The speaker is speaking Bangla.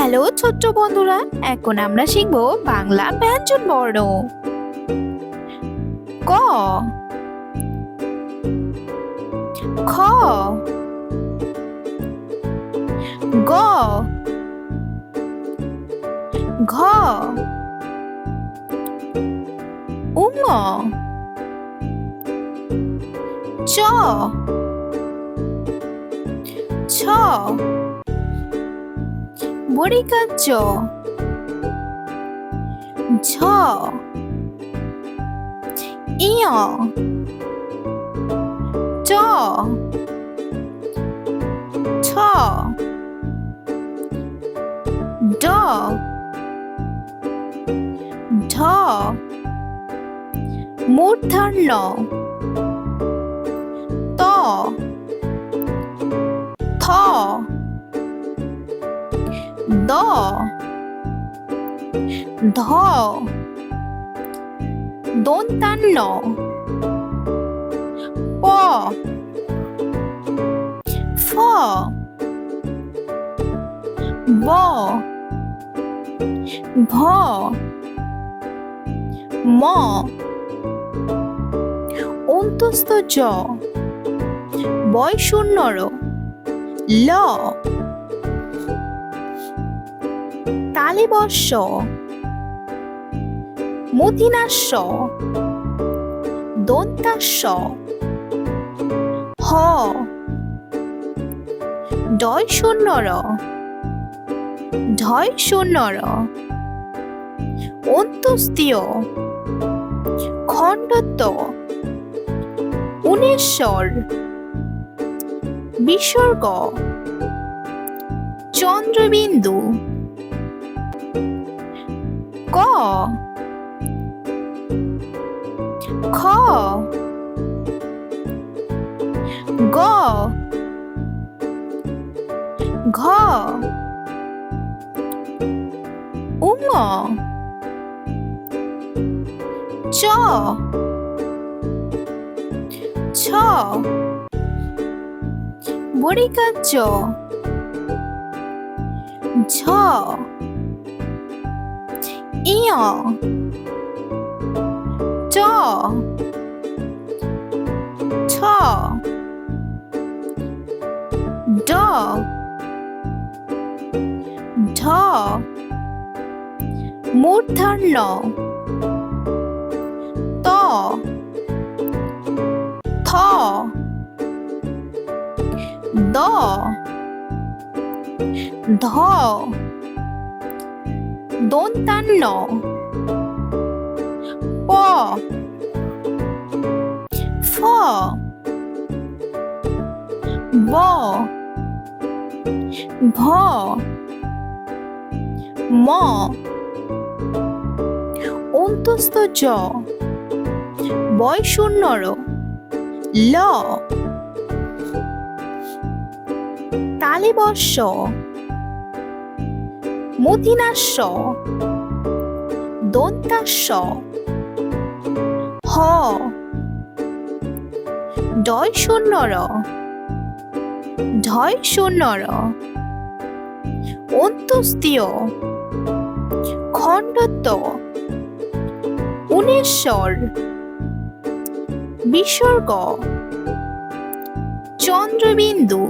হ্যালো ছোট্ট বন্ধুরা, এখন আমরা শিখব বাংলা ব্যঞ্জন বর্ণ। ক, খ, গ, ঘ, উঙ, চ, ছ, বড়িকা চ, ঝ, ইয়, চ, ছ, ড, ঢ, মূর্ধন্য ত, থ, দ, ধ, দন্তান্ন প, ফ, ব, ভ, ম, অন্তস্থ জ, বয়শূন্যর ল, তালিবস্য, মূর্ধন্যাস্য, দন্তাস্য, হ, ডয়শূন্যর, ঢয়শূন্যর, অন্ত্যস্তীয়, খণ্ডত্ব, উনেশ্বর, বিসর্গ, চন্দ্রবিন্দু। ক, খ, গ, ঘ, উঙ, চ, ছ, বড়িকা চ, ঝ, ইয়, চ, ছ, ড, ঢ, মূর্ধন্য ত, থ, দ, ধ, দন্তান্ন প, ফ, ব, ভ, ম, অন্তস্থ জ, বয়শূন্যর ল, তালিবস্য, মূর্ধন্যাস্য, দন্তাস্য, হ, ডয়শূন্যর, ঢয়শূন্যর, অন্ত্যস্তীয়, খণ্ডত্ব, উনেশ্বর, বিসর্গ, চন্দ্রবিন্দু।